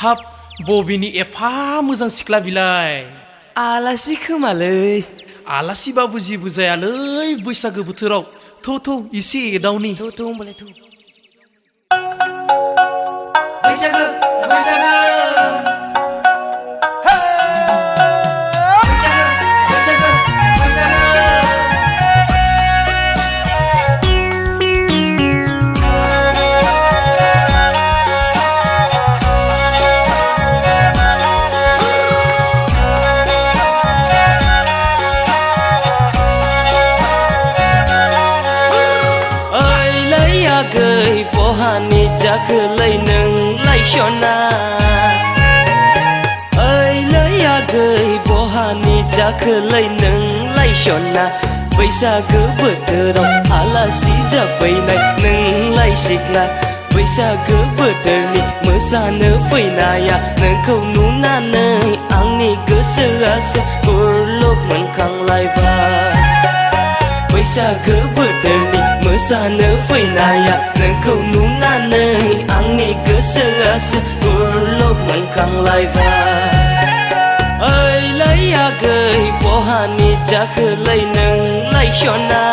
हाब बबेनि एफा मोजां सिख्ला बिलाय आलासि खोमालै आलासिबाबो जेबो जायालै बैसागो बोथोराव थौ इसे एदावनि थौ होमबालाय थौ बैसागो बैसागो गै बहानि जाखोलै नोंलाय सना ओइलै आगै बहानि जाखोलै नोंलाय सना बैसागो बोथोराव आलासि जाफैनाय नोंलाय सिख्ला बैसागो बोथोरनि मोसानो फैनाया नोंखौ नुनानै आंनि गोसोआसो बुरलुक मोनखांलायबाय बैसागो बोथोरनि मोसानो फैनाया नोंखौ नुनानै आंनि गोसोआसो बुरलुक मोनखांलायबाय ओइलै आगै बहानि जाखोलै नोंलाय सना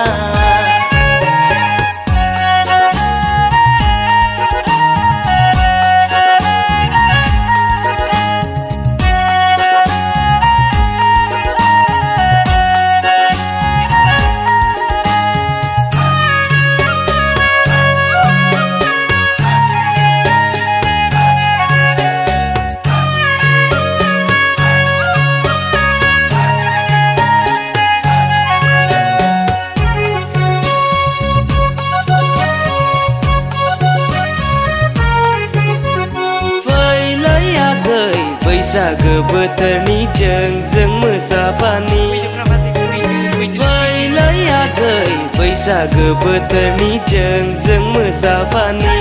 बैसागो बोथोरनि जों मोसाफानि फैलै आगै बैसागो बोथोरनि जों मोसाफानि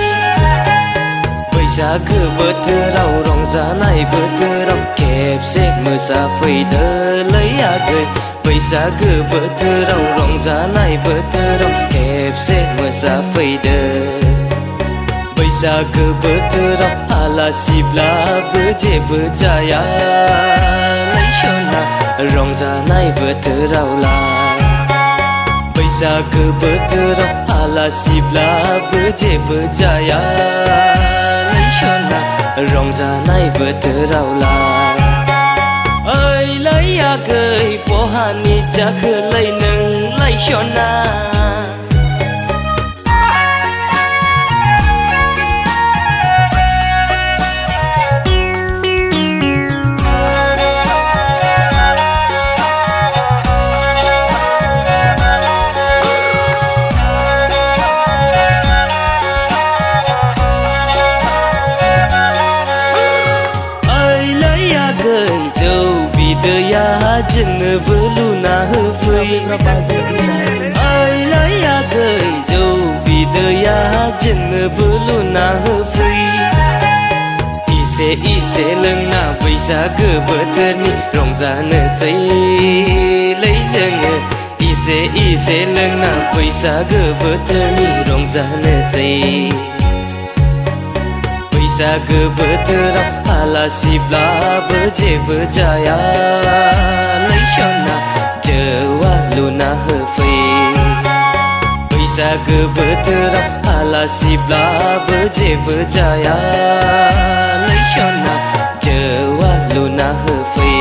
बैसागो बोथोराव रंजानाय बोथोराव खेबसे मोसाफैदोलै आगै बैसागो बोथोराव रंजानाय बोथोराव खेबसे मोसाफैदो बैसागो बोथोराव आलासिब्लाबो जेबो जायालै सना रंजानाय बोथोरावलाय बैसागो बोथोराव आलासिब्लाबो जेबो जायालै सना रंजानाय बोथोरावलाय ओइलै आगै बहानि जाखोलै नोंलाय सना दैया जोंनोबो लुना होफै ओइलै आगै जौ बिदैया जोंनोबो लुना होफै इसे लोंना बैसागो बोथोरनि रंजानोसैलै जोङो इसे लोंना बैसागो बोथोरनि रंजानोसै बैसागो बोथोराव आलासिब्लाबो जेबो जायालै सना जौआ लुना होफै बैसागो बोथोराव आलासिब्लाबो जेबो जायालै सना जौआ लुना होफै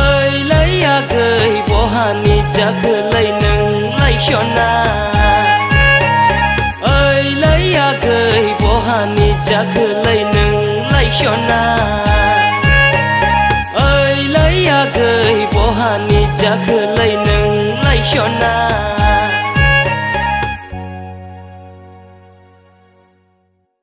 ओइलै आगै बहानि जाखोलै नोंलाय सना ओइलै आगै बहानि जाखोलै नोंलाय सना ओइलै आगै बहानि जाखोलै